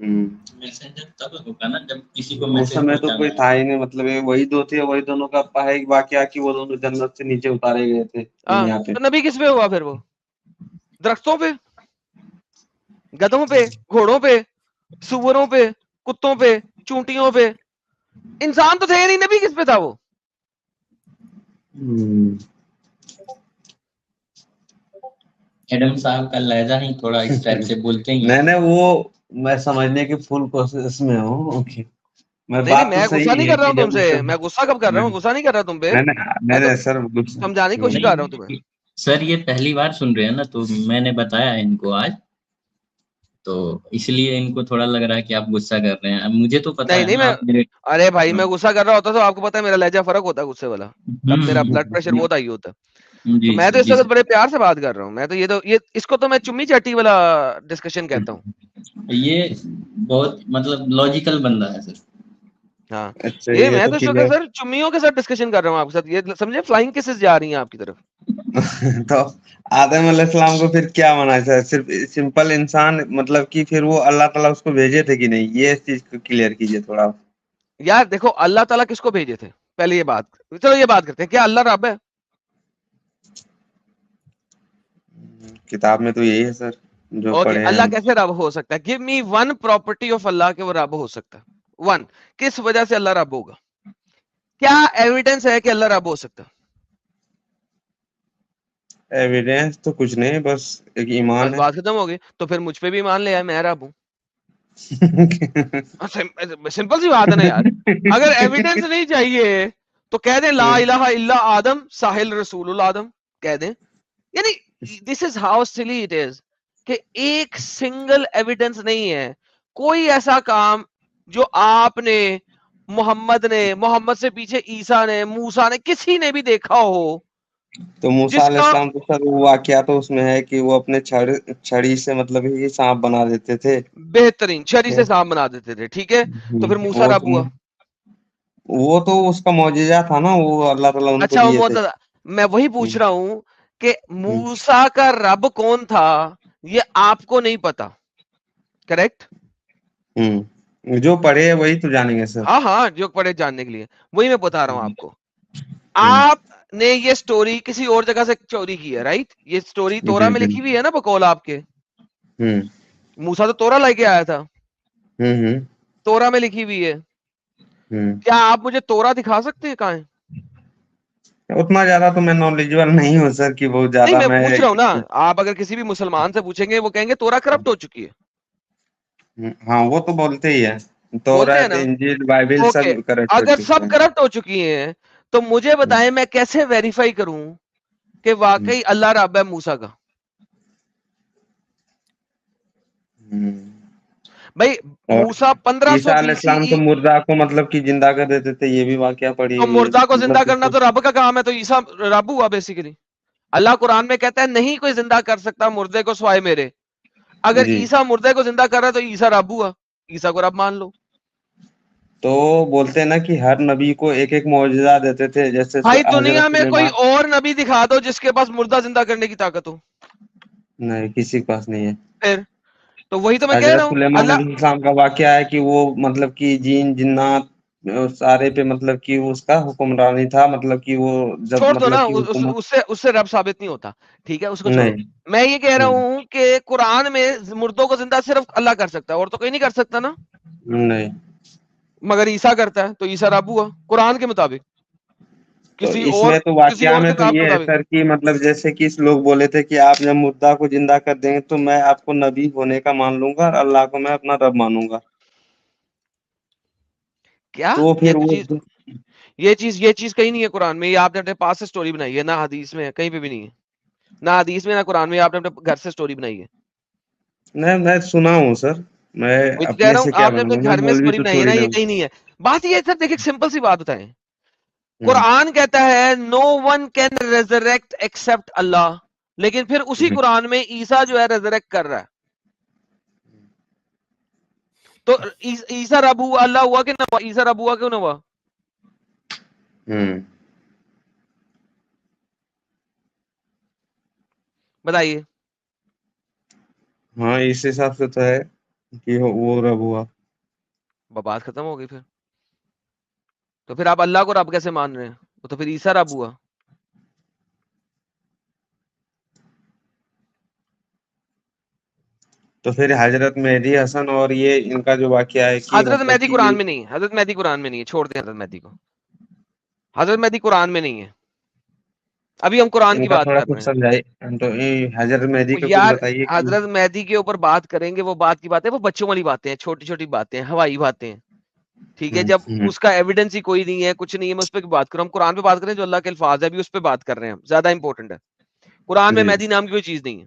میسنجر تب ہوگا نا جب کسی کو اس سمے تو کوئی تھا ہی نہیں, مطلب وہی 2 تھے, وہی دونوں کا ایک واقعہ کہ وہ دونوں جنت سے نیچے اتارے گئے تھے دنیا پہ. تو نبی کس پہ ہوا پھر؟ وہ درختوں پہ, گدھوں پہ, گھوڑوں پہ, سوروں پہ, کتوں پہ, چونٹیوں پہ. انسان تو تھے نہیں, نبی کس پہ تھا وہ؟ ایڈم صاحب کا لہجہ ہی تھوڑا اس ٹائپ سے بولتے ہیں. نہیں وہ میں سمجھنے کی فل کوشش میں ہوں. میں نہیں, بات تو میں غصہ صحیح نہیں ہے کر رہا کہ ہوں تم جب سے, میں غصہ کب کر رہا ہوں؟ غصہ نہیں کر رہا تم پہ, میں تو نہیں سر سمجھانے کی کوشش کر رہا ہوں تمہیں. سر یہ پہلی بار سن رہے ہیں نا, تو میں نے بتایا ان کو آج تو اس لیے ان کو تھوڑا لگ رہا ہے کہ آپ غصہ کر رہے ہیں. اب مجھے تو پتا نہیں ہے نا آپ میرے. ارے بھائی میں غصہ کر رہا ہوتا تو آپ کو پتا ہے میرا لہجہ فرق ہوتا ہے غصے والا, تب میرا بلڈ پریشر بہت ہائی ہوتا. تو میں تو اس وقت بڑے پیار سے بات کر رہا ہوں. میں تو یہ اس کو تو میں چمی چٹی والا ڈسکشن کہتا ہوں. یہ بہت مطلب لاجیکل بندہ ہے سر. ہاں اچھا یہ یہ میں تو تو اس کلیئر. وقت سر چمیوں کے ساتھ ڈسکشن کر رہا ہوں آپ کے ساتھ. یہ سمجھے فلائنگ کیسز جا رہی ہیں آپ کی طرف. تو آدم علیہ السلام کو پھر کیا بنا تھا؟ صرف سمپل انسان, مطلب کہ پھر وہ اللہ تعالیٰ اس کو بھیجے تھے کہ نہیں, یہ چیز کو کلیئر کیجئے تھوڑا. یار دیکھو اللہ تعالیٰ کس کو بھیجے تھے پہلے یہ بات, چلو یہ بات کرتے ہیں, کیا اللہ رب ہے؟ کتاب میں تو یہی ہے سر جو اوکے, پڑھے ہیں اللہ ہم. کیسے رب ہو سکتا ہے؟ Give me one property of Allah کہ وہ رب ہو سکتا ہے. ون, کس وجہ سے اللہ رب ہوگا؟ کیا ایویڈنس ہے کہ اللہ رب ہو سکتا ہے؟ ایویڈینس تو کچھ نہیں, بس ایک ایمان بس ہے. بات ختم ہو گئی. تو پھر مجھ پہ بھی ایمان لے آئے, میں رب ہوں. سمپل سی بات ہے نا یار. اگر ایویڈنس نہیں چاہیے تو کہہ دیں لا الہ الا آدم ساحل رسول الآدم کہہ دیں. یعنی دس از ہاؤ سلی اٹ از کہ ایک سنگل ایویڈنس نہیں ہے. کوئی ایسا کام جو آپ نے, محمد سے پیچھے عیسیٰ نے, موسیٰ نے, کسی نے بھی دیکھا ہو تو موسیٰ جس علیہ کا السلام تو سر وہ واقعہ تو اس میں ہے کہ وہ اپنے چھڑی سے مطلب یہ سانپ بنا دیتے تھے, بہترین چھری سے سانپ بنا دیتے تھے. ٹھیک ہے, تو پھر موسیٰ رب ہوا. وہ تو اس کا معجزہ تھا نا, وہ اللہ تعالیٰ ان کو اچھا دیے تھے. میں وہی پوچھ رہا ہوں کہ موسیٰ کا رب کون تھا یہ آپ کو نہیں پتا, کریکٹ؟ جو پڑھے وہی تو جانیں گے سر. ہاں ہاں, جو پڑھے جاننے کے لیے وہی میں بتا رہا ہوں آپ کو. آپ نے یہ سٹوری کسی اور جگہ سے چوری کی ہے, رائٹ؟ یہ سٹوری تورا میں لکھی ہوئی ہے نا بقول آپ کے. موسیٰ تو تورا لے کے آیا تھا, تورا میں لکھی ہوئی ہے. کیا آپ مجھے تورا دکھا سکتے ہیں کہاں ہے؟ اتنا زیادہ تو میں نالجبل نہیں ہوں سر کہ بہت نہیں, زیادہ میں میں. پوچھ رہا ہوں نا. آپ اگر کسی بھی مسلمان سے پوچھیں گے وہ کہیں گے تورا کرپٹ ہو چکی ہے. ہاں وہ تو بولتے ہی ہے, بولتے ہیں تورات, نا. انجیل, بائبل اوکے, سب کریکٹ ہو اگر چکے سب ہیں. کرپٹ ہو چکی ہیں تو مجھے بتائیں میں کیسے ویریفائی کروں کہ واقعی اللہ رب ہے موسیٰ کا؟ بھائی اور موسیٰ 1500 عیسیٰ علیہ بی سی السلام ای, تو مردہ کو مطلب کہ زندہ کر دیتے تھے, یہ بھی واقعہ پڑھی تو ہوئی ہے مردہ کو زندہ کرنا مطلب. تو رب کا کام ہے, تو عیسیٰ رب ہوا بیسیکلی. اللہ قرآن میں کہتا ہے نہیں کوئی زندہ کر سکتا مردے کو سوائے میرے. اگر جی عیسیٰ مردے کو زندہ کر رہا ہے تو عیسیٰ رب ہوا, عیسیٰ کو رب مان لو. تو بولتے ہیں نا کہ ہر نبی کو ایک ایک معجزہ دیتے تھے, جیسے بھائی دنیا حضرت میں کوئی سلیمان. اور نبی دکھا دو جس کے پاس مردہ زندہ کرنے کی طاقت ہو. نہیں, کسی کے پاس نہیں ہے. پھر تو وہی تو میں کہہ رہا حضرت ہوں. سلیمان اللہ علیہ السلام کا واقعہ ہے کہ وہ مطلب کہ جین جنات سارے پہ مطلب کہ اس کا حکمرانی تھا, مطلب کہ وہ جب چھوڑ دو نا, مطلب کہ حکومت. اس سے رب ثابت نہیں ہوتا. ٹھیک ہے, اس کو چھوڑو. نہیں. میں یہ کہہ رہا ہوں کہ قرآن میں مردوں کو زندہ صرف اللہ کر سکتا ہے, اور تو کوئی نہیں کر سکتا نا. نہیں, مگر عیسیٰ کرتا ہے, تو عیسیٰ رب ہوا قرآن کے مطابق. تو کسی اس اور میں تو کسی واقعہ اور میں تو کتاب کے یہ ہے مطابق. سر کہ مطلب جیسے کہ لوگ بولے تھے کہ آپ جب مردہ کو زندہ کر دیں گے تو میں آپ کو نبی ہونے کا مان لوں گا اور اللہ کو میں اپنا رب مانوں گا. کیا تو پھر وہ یہ چیز کہیں نہیں ہے قرآن میں. یہ آپ نے اپنے پاس سے سٹوری بنائی ہے, نہ حدیث میں کہیں پہ بھی نہیں ہے. نہ حدیث میں نہ قرآن میں, آپ نے اپنے گھر سے سٹوری بنائی ہے. نہیں, میں سنا ہوں سر, میں وہی تو کہہ اپنے رہا ہوں, سے کیا آپ نے بناؤں اپنے گا, میں گھر میں مولوی سٹوری تو بنائی ہے نا, تھوڑی نہ یہ ہوں. کہیں نہیں ہے. بات یہ سر دیکھیں, سمپل سی بات بتائیں. قرآن کہتا ہے نو ون کین ریزریکٹ ایکسپٹ اللہ, لیکن پھر اسی قرآن میں عیسیٰ جو ہے ریزریکٹ کر رہا ہے. تو عیسیٰ رب ہوا, اللہ ہوا کہ نہ ہوا؟ عیسیٰ رب ہوا کیوں نہ ہوا؟ بتائیے. ہاں, اس حساب سے تو ہے کہ وہ رب ہوا. بات ختم ہو گئی. پھر تو پھر آپ اللہ کو رب کیسے مان رہے ہیں؟ وہ تو پھر عیسیٰ رب ہوا. تو پھر حضرت مہدی حسن اور یہ ان کا جو واقعہ ہے کہ حضرت مطلب مہدی کہ قرآن میں نہیں ہے. حضرت مہدی قرآن میں نہیں ہے, چھوڑ دیں حضرت مہدی کو. حضرت مہدی قرآن میں نہیں ہے. ابھی ہم قرآن ان کی کا بات تھوڑا کر کچھ رہے ہیں. سمجھائے. تو حضرت مہدی کا کچھ یار بتائیے کہ حضرت مہدی کے اوپر بات کریں گے, وہ بات کی باتیں وہ بچوں والی باتیں ہیں, چھوٹی چھوٹی باتیں, ہوائی باتیں ہیں. ٹھیک ہے, جب اس کا ایویڈنس ہی کوئی نہیں ہے, کچھ نہیں ہے, میں اس پہ بات کروں. ہم قرآن پہ بات کریں جو اللہ کے الفاظ ہے, ابھی اس پہ بات کر رہے ہیں, زیادہ امپورٹنٹ ہے. قرآن میں جی. مہدی نام کی کوئی چیز نہیں ہے.